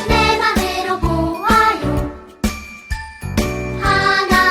내 맘으로 보아요. 하나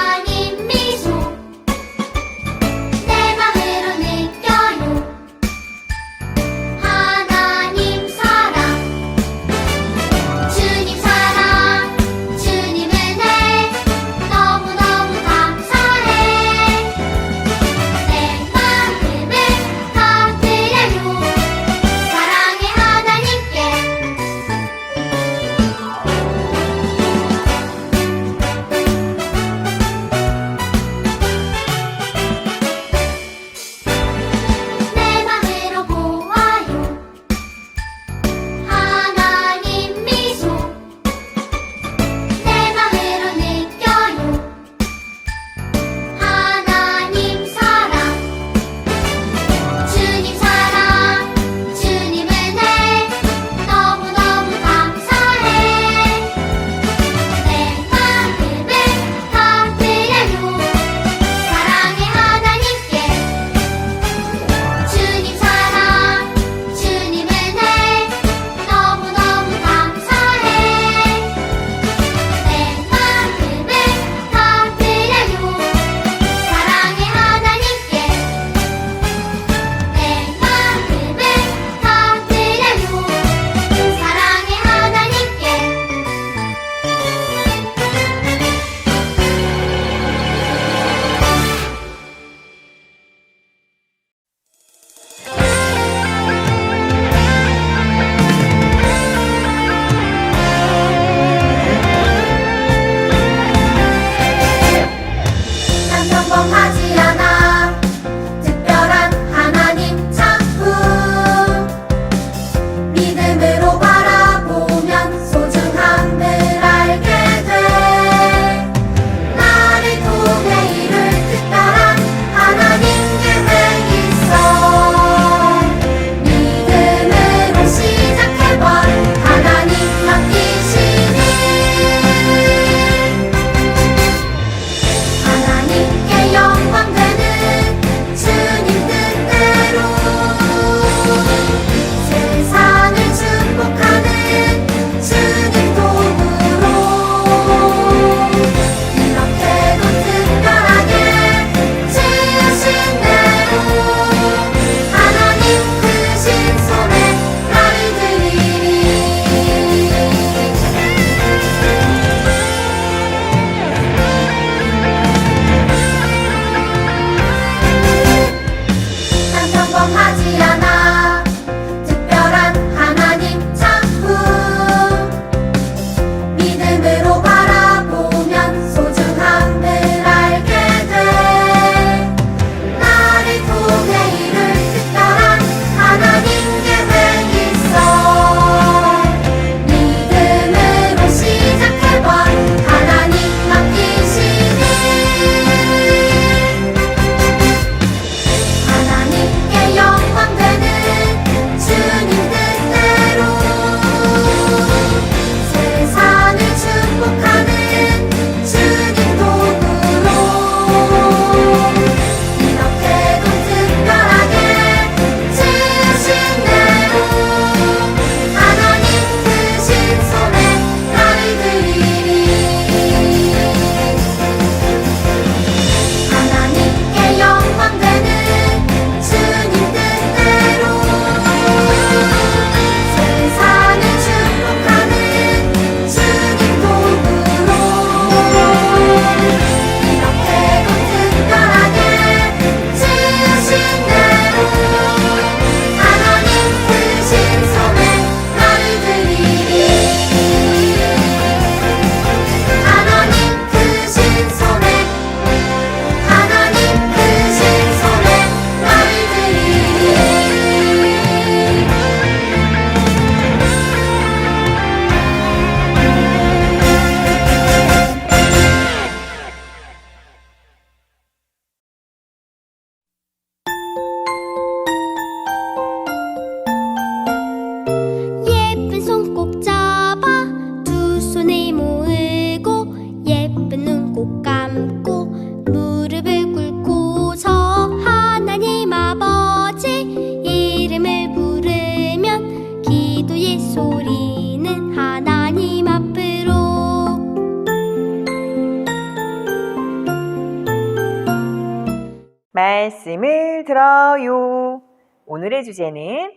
말씀을 들어요. 오늘의 주제는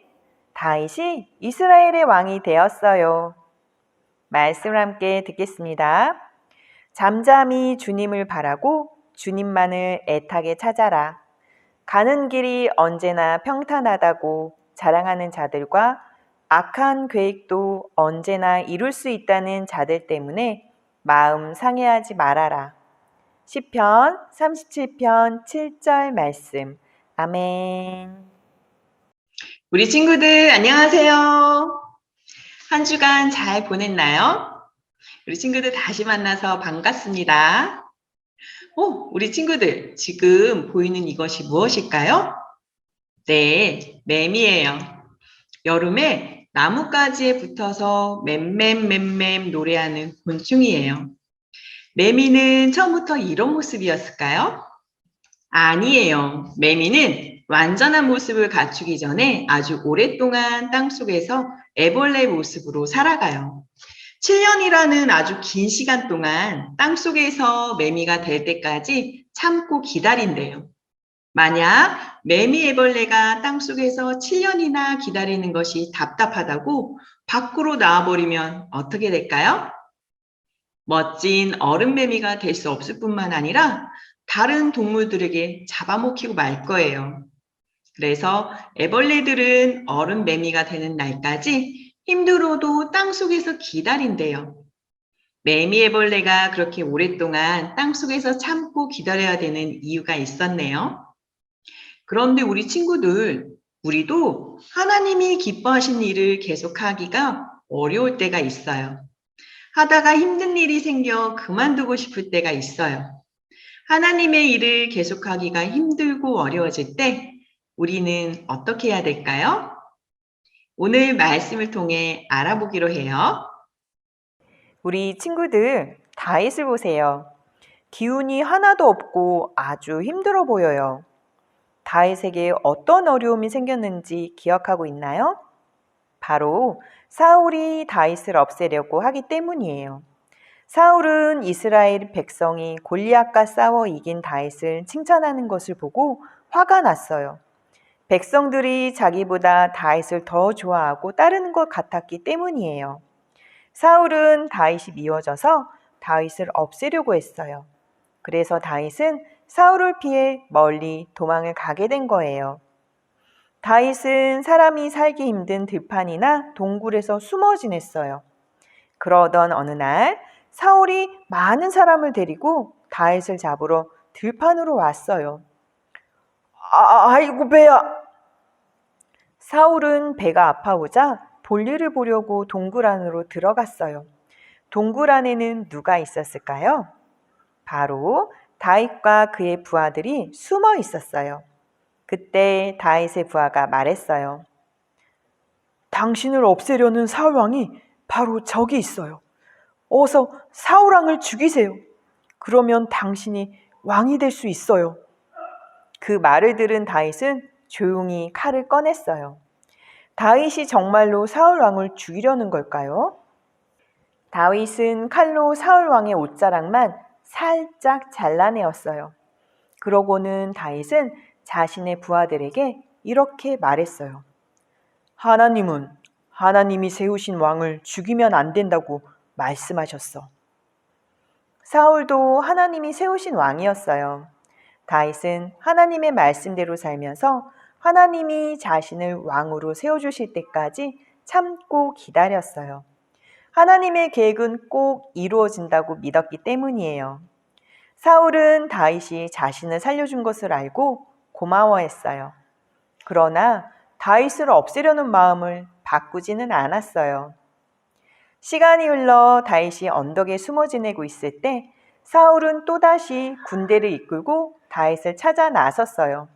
다윗이 이스라엘의 왕이 되었어요. 말씀을 함께 듣겠습니다. 잠잠히 주님을 바라고 주님만을 애타게 찾아라. 가는 길이 언제나 평탄하다고 자랑하는 자들과 악한 계획도 언제나 이룰 수 있다는 자들 때문에 마음 상해하지 말아라. 시편 37편 7절 말씀. 아멘. 우리 친구들 안녕하세요. 한 주간 잘 보냈나요? 우리 친구들 다시 만나서 반갑습니다. 우리 친구들 지금 보이는 이것이 무엇일까요? 네, 매미예요. 여름에 나뭇가지에 붙어서 맴맴 노래하는 곤충이에요. 매미는 처음부터 이런 모습이었을까요? 아니에요. 매미는 완전한 모습을 갖추기 전에 아주 오랫동안 땅속에서 애벌레 모습으로 살아가요. 7년이라는 아주 긴 시간 동안 땅속에서 매미가 될 때까지 참고 기다린대요. 만약 매미 애벌레가 땅속에서 7년이나 기다리는 것이 답답하다고 밖으로 나와버리면 어떻게 될까요? 멋진 어른매미가 될 수 없을 뿐만 아니라 다른 동물들에게 잡아먹히고 말 거예요. 그래서 애벌레들은 어른매미가 되는 날까지 힘들어도 땅속에서 기다린대요. 매미애벌레가 그렇게 오랫동안 땅속에서 참고 기다려야 되는 이유가 있었네요. 그런데 우리 친구들, 우리도 하나님이 기뻐하신 일을 계속하기가 어려울 때가 있어요. 하다가 힘든 일이 생겨 그만두고 싶을 때가 있어요. 하나님의 일을 계속하기가 힘들고 어려워질 때 우리는 어떻게 해야 될까요? 오늘 말씀을 통해 알아보기로 해요. 우리 친구들 다윗을 보세요. 기운이 하나도 없고 아주 힘들어 보여요. 다윗에게 어떤 어려움이 생겼는지 기억하고 있나요? 바로 사울이 다윗을 없애려고 하기 때문이에요. 사울은 이스라엘 백성이 골리앗과 싸워 이긴 다윗을 칭찬하는 것을 보고 화가 났어요. 백성들이 자기보다 다윗을 더 좋아하고 따르는 것 같았기 때문이에요. 사울은 다윗이 미워져서 다윗을 없애려고 했어요. 그래서 다윗은 사울을 피해 멀리 도망을 가게 된 거예요. 다윗은 사람이 살기 힘든 들판이나 동굴에서 숨어 지냈어요. 그러던 어느 날 사울이 많은 사람을 데리고 다윗을 잡으러 들판으로 왔어요. 아이고 배야! 사울은 배가 아파오자 볼일을 보려고 동굴 안으로 들어갔어요. 동굴 안에는 누가 있었을까요? 바로 다윗과 그의 부하들이 숨어 있었어요. 그때 다윗의 부하가 말했어요. 당신을 없애려는 사울 왕이 바로 저기 있어요. 어서 사울 왕을 죽이세요. 그러면 당신이 왕이 될 수 있어요. 그 말을 들은 다윗은 조용히 칼을 꺼냈어요. 다윗이 정말로 사울 왕을 죽이려는 걸까요? 다윗은 칼로 사울 왕의 옷자락만 살짝 잘라내었어요. 그러고는 다윗은 자신의 부하들에게 이렇게 말했어요. 하나님은 하나님이 세우신 왕을 죽이면 안 된다고 말씀하셨어. 사울도 하나님이 세우신 왕이었어요. 다윗은 하나님의 말씀대로 살면서 하나님이 자신을 왕으로 세워주실 때까지 참고 기다렸어요. 하나님의 계획은 꼭 이루어진다고 믿었기 때문이에요. 사울은 다윗이 자신을 살려준 것을 알고 고마워했어요. 그러나 다윗을 없애려는 마음을 바꾸지는 않았어요. 시간이 흘러 다윗이 언덕에 숨어 지내고 있을 때 사울은 또다시 군대를 이끌고 다윗을 찾아 나섰어요.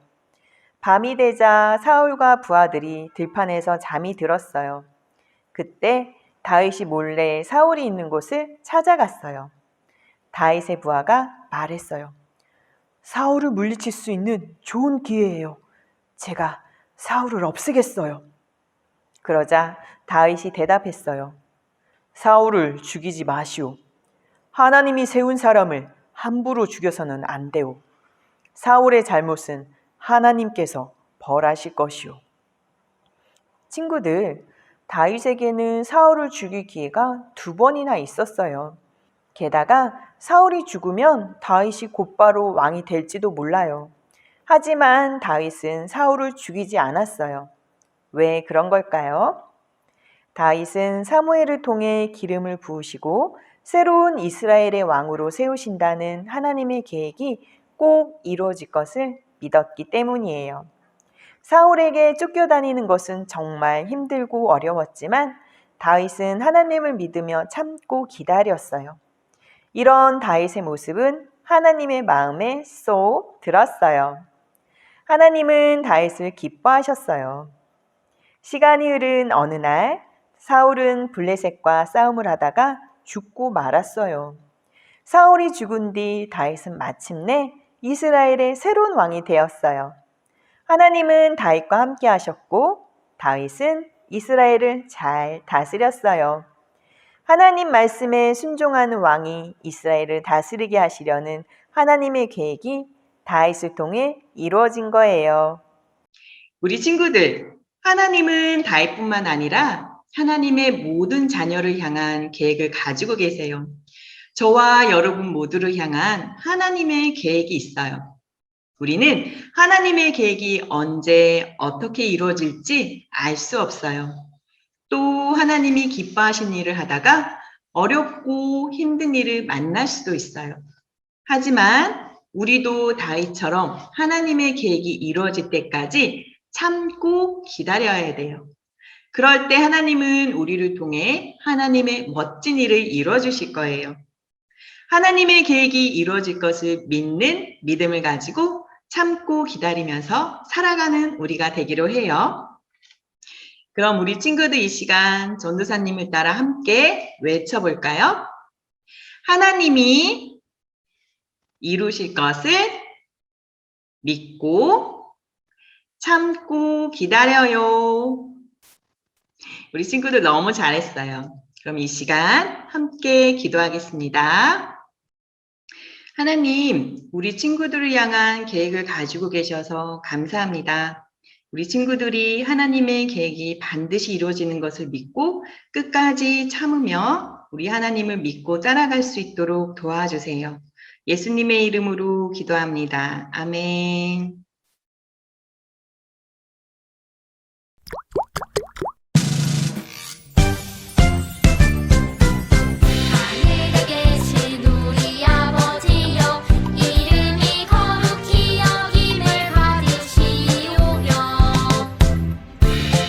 밤이 되자 사울과 부하들이 들판에서 잠이 들었어요. 그때 다윗이 몰래 사울이 있는 곳을 찾아갔어요. 다윗의 부하가 말했어요. 사울을 물리칠 수 있는 좋은 기회예요. 제가 사울을 없애겠어요. 그러자 다윗이 대답했어요. 사울을 죽이지 마시오. 하나님이 세운 사람을 함부로 죽여서는 안 돼요. 사울의 잘못은 하나님께서 벌하실 것이오. 친구들, 다윗에게는 사울을 죽일 기회가 2번이나 있었어요. 게다가 사울이 죽으면 다윗이 곧바로 왕이 될지도 몰라요. 하지만 다윗은 사울을 죽이지 않았어요. 왜 그런 걸까요? 다윗은 사무엘을 통해 기름을 부으시고 새로운 이스라엘의 왕으로 세우신다는 하나님의 계획이 꼭 이루어질 것을 믿었기 때문이에요. 사울에게 쫓겨다니는 것은 정말 힘들고 어려웠지만 다윗은 하나님을 믿으며 참고 기다렸어요. 이런 다윗의 모습은 하나님의 마음에 쏙 들었어요. 하나님은 다윗을 기뻐하셨어요. 시간이 흐른 어느 날 사울은 블레셋과 싸움을 하다가 죽고 말았어요. 사울이 죽은 뒤 다윗은 마침내 이스라엘의 새로운 왕이 되었어요. 하나님은 다윗과 함께 하셨고 다윗은 이스라엘을 잘 다스렸어요. 하나님 말씀에 순종하는 왕이 이스라엘을 다스리게 하시려는 하나님의 계획이 다윗을 통해 이루어진 거예요. 우리 친구들, 하나님은 다윗뿐만 아니라 하나님의 모든 자녀를 향한 계획을 가지고 계세요. 저와 여러분 모두를 향한 하나님의 계획이 있어요. 우리는 하나님의 계획이 언제 어떻게 이루어질지 알 수 없어요. 또 하나님이 기뻐하신 일을 하다가 어렵고 힘든 일을 만날 수도 있어요. 하지만 우리도 다윗처럼 하나님의 계획이 이루어질 때까지 참고 기다려야 돼요. 그럴 때 하나님은 우리를 통해 하나님의 멋진 일을 이루어 주실 거예요. 하나님의 계획이 이루어질 것을 믿는 믿음을 가지고 참고 기다리면서 살아가는 우리가 되기로 해요. 그럼 우리 친구들 이 시간 전도사님을 따라 함께 외쳐볼까요? 하나님이 이루실 것을 믿고 참고 기다려요. 우리 친구들 너무 잘했어요. 그럼 이 시간 함께 기도하겠습니다. 하나님, 우리 친구들을 향한 계획을 가지고 계셔서 감사합니다. 우리 친구들이 하나님의 계획이 반드시 이루어지는 것을 믿고 끝까지 참으며 우리 하나님을 믿고 따라갈 수 있도록 도와주세요. 예수님의 이름으로 기도합니다. 아멘. 하늘에 계신 우리 아버지여 이름이 거룩히 여김을 받으시오며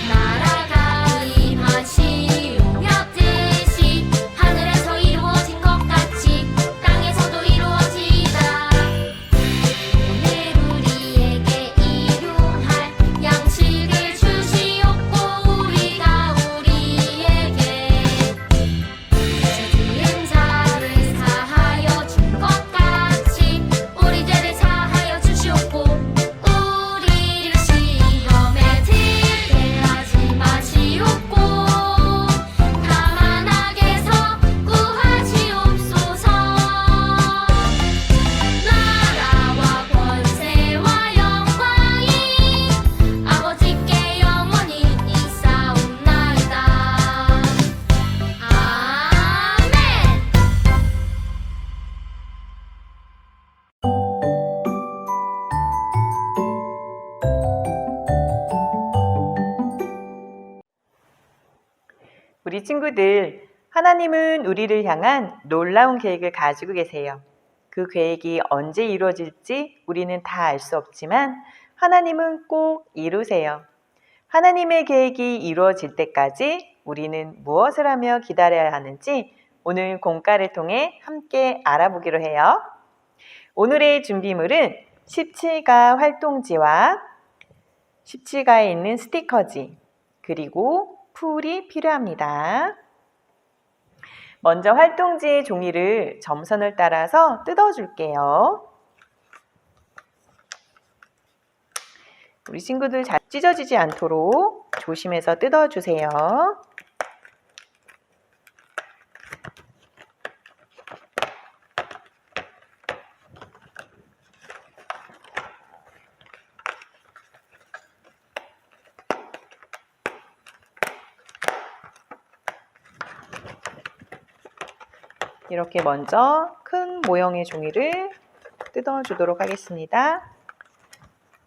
나라가 임하시오며 뜻이 하늘에서 이루어진 것 같이 땅에서도 이루어지이다. 오늘 우리에게 일용할 양식을 주시옵고 우리가 우리에게 죄지은 자를 사하여 준 것 같이 우리 죄를 사하여 주시옵고 우리를 시험에 들게 하지 마시옵고 다만 악에서 구하시옵소서. 나라와 권세와 영광이 아버지께 영원히 있사옵나이다. 아멘. 우리 친구들, 하나님은 우리를 향한 놀라운 계획을 가지고 계세요. 그 계획이 언제 이루어질지 우리는 다 알 수 없지만 하나님은 꼭 이루세요. 하나님의 계획이 이루어질 때까지 우리는 무엇을 하며 기다려야 하는지 오늘 공과를 통해 함께 알아보기로 해요. 오늘의 준비물은 17가 활동지와 17가에 있는 스티커지, 그리고 풀이 필요합니다. 먼저 활동지의 종이를 점선을 따라서 뜯어줄게요. 우리 친구들 잘 찢어지지 않도록 조심해서 뜯어주세요. 이렇게 먼저 큰 모형의 종이를 뜯어주도록 하겠습니다.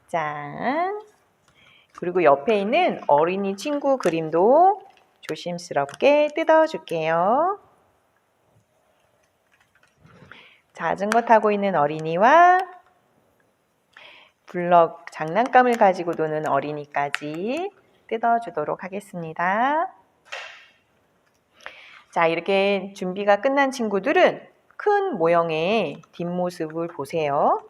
짠! 그리고 옆에 있는 어린이 친구 그림도 조심스럽게 뜯어줄게요. 자전거 타고 있는 어린이와 블럭 장난감을 가지고 노는 어린이까지 뜯어주도록 하겠습니다. 자, 이렇게 준비가 끝난 친구들은 큰 모형의 뒷모습을 보세요.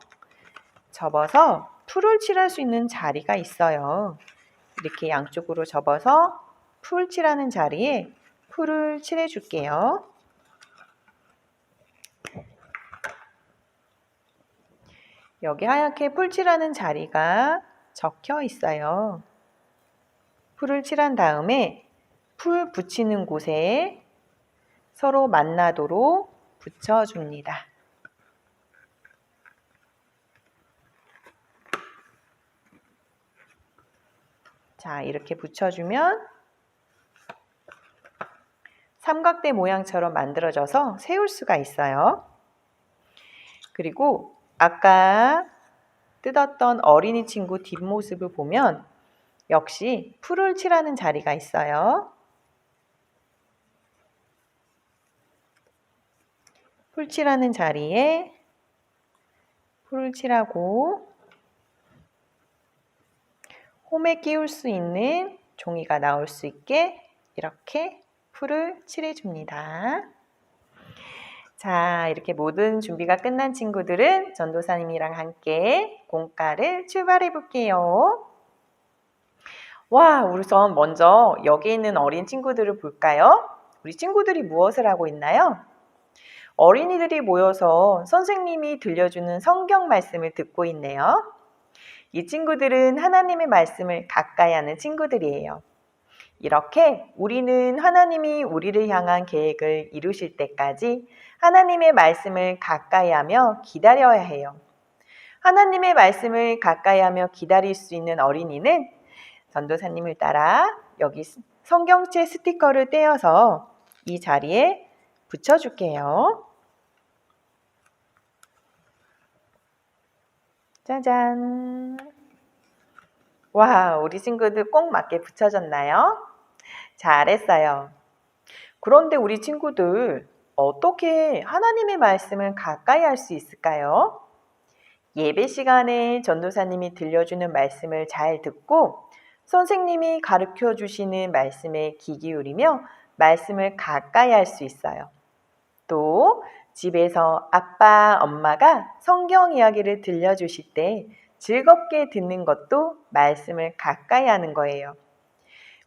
접어서 풀을 칠할 수 있는 자리가 있어요. 이렇게 양쪽으로 접어서 풀 칠하는 자리에 풀을 칠해 줄게요. 여기 하얗게 풀 칠하는 자리가 적혀 있어요. 풀을 칠한 다음에 풀 붙이는 곳에 서로 만나도록 붙여줍니다. 자, 이렇게 붙여주면 삼각대 모양처럼 만들어져서 세울 수가 있어요. 그리고 아까 뜯었던 어린이 친구 뒷모습을 보면 역시 풀을 칠하는 자리가 있어요. 풀 칠하는 자리에 풀을 칠하고 홈에 끼울 수 있는 종이가 나올 수 있게 이렇게 풀을 칠해줍니다. 자, 이렇게 모든 준비가 끝난 친구들은 전도사님이랑 함께 공과를 출발해 볼게요. 와, 우선 먼저 여기 있는 어린 친구들을 볼까요? 우리 친구들이 무엇을 하고 있나요? 어린이들이 모여서 선생님이 들려주는 성경 말씀을 듣고 있네요. 이 친구들은 하나님의 말씀을 가까이 하는 친구들이에요. 이렇게 우리는 하나님이 우리를 향한 계획을 이루실 때까지 하나님의 말씀을 가까이 하며 기다려야 해요. 하나님의 말씀을 가까이 하며 기다릴 수 있는 어린이는 전도사님을 따라 여기 성경책 스티커를 떼어서 이 자리에 붙여줄게요. 짜잔! 와, 우리 친구들 꼭 맞게 붙여졌나요? 잘했어요. 그런데 우리 친구들 어떻게 하나님의 말씀을 가까이 할 수 있을까요? 예배 시간에 전도사님이 들려주는 말씀을 잘 듣고 선생님이 가르쳐 주시는 말씀에 귀 기울이며 말씀을 가까이 할 수 있어요. 또 집에서 아빠, 엄마가 성경 이야기를 들려주실 때 즐겁게 듣는 것도 말씀을 가까이 하는 거예요.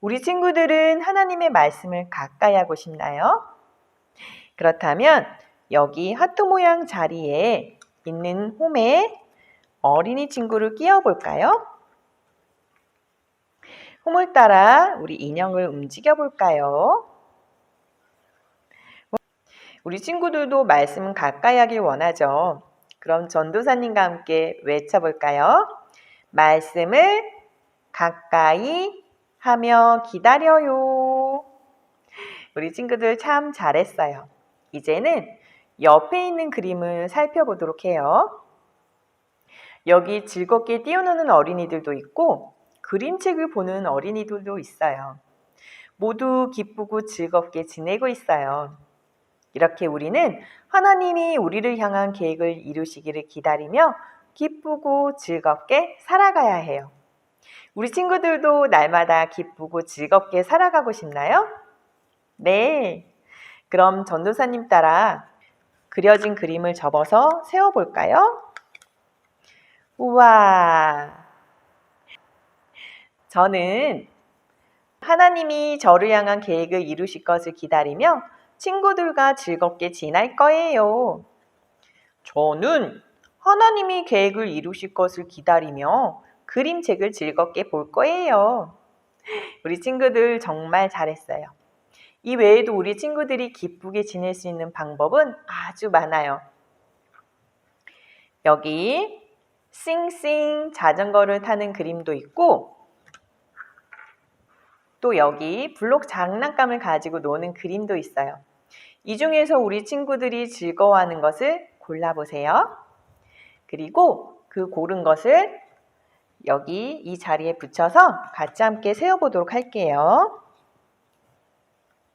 우리 친구들은 하나님의 말씀을 가까이 하고 싶나요? 그렇다면 여기 하트 모양 자리에 있는 홈에 어린이 친구를 끼워 볼까요? 홈을 따라 우리 인형을 움직여 볼까요? 우리 친구들도 말씀 가까이 하길 원하죠. 그럼 전도사님과 함께 외쳐볼까요? 말씀을 가까이 하며 기다려요. 우리 친구들 참 잘했어요. 이제는 옆에 있는 그림을 살펴보도록 해요. 여기 즐겁게 뛰어노는 어린이들도 있고 그림책을 보는 어린이들도 있어요. 모두 기쁘고 즐겁게 지내고 있어요. 이렇게 우리는 하나님이 우리를 향한 계획을 이루시기를 기다리며 기쁘고 즐겁게 살아가야 해요. 우리 친구들도 날마다 기쁘고 즐겁게 살아가고 싶나요? 네. 그럼 전도사님 따라 그려진 그림을 접어서 세워볼까요? 우와. 저는 하나님이 저를 향한 계획을 이루실 것을 기다리며 친구들과 즐겁게 지낼 거예요. 저는 하나님이 계획을 이루실 것을 기다리며 그림책을 즐겁게 볼 거예요. 우리 친구들 정말 잘했어요. 이 외에도 우리 친구들이 기쁘게 지낼 수 있는 방법은 아주 많아요. 여기 싱싱 자전거를 타는 그림도 있고 또 여기 블록 장난감을 가지고 노는 그림도 있어요. 이 중에서 우리 친구들이 즐거워하는 것을 골라보세요. 그리고 그 고른 것을 여기 이 자리에 붙여서 같이 함께 세워보도록 할게요.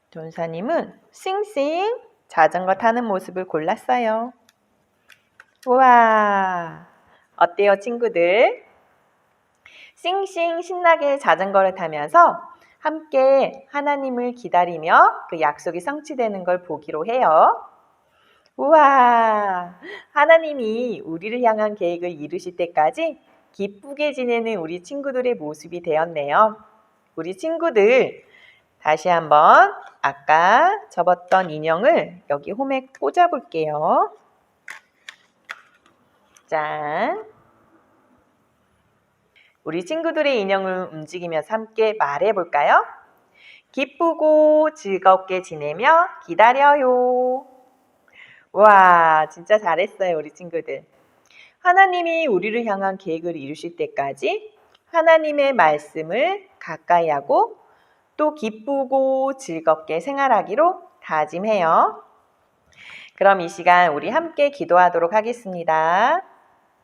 전사님은 싱싱 자전거 타는 모습을 골랐어요. 우와, 어때요 친구들? 싱싱 신나게 자전거를 타면서 함께 하나님을 기다리며 그 약속이 성취되는 걸 보기로 해요. 우와, 하나님이 우리를 향한 계획을 이루실 때까지 기쁘게 지내는 우리 친구들의 모습이 되었네요. 우리 친구들 다시 한번 아까 접었던 인형을 여기 홈에 꽂아 볼게요. 짠! 우리 친구들의 인형을 움직이면서 함께 말해 볼까요? 기쁘고 즐겁게 지내며 기다려요. 와, 진짜 잘했어요, 우리 친구들. 하나님이 우리를 향한 계획을 이루실 때까지 하나님의 말씀을 가까이 하고 또 기쁘고 즐겁게 생활하기로 다짐해요. 그럼 이 시간 우리 함께 기도하도록 하겠습니다.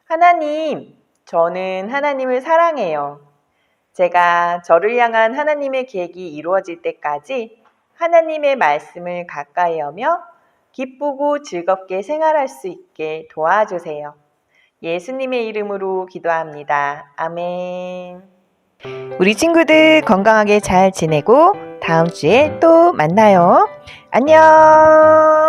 하나님, 저는 하나님을 사랑해요. 제가 저를 향한 하나님의 계획이 이루어질 때까지 하나님의 말씀을 가까이 하며 기쁘고 즐겁게 생활할 수 있게 도와주세요. 예수님의 이름으로 기도합니다. 아멘. 우리 친구들 건강하게 잘 지내고 다음 주에 또 만나요. 안녕.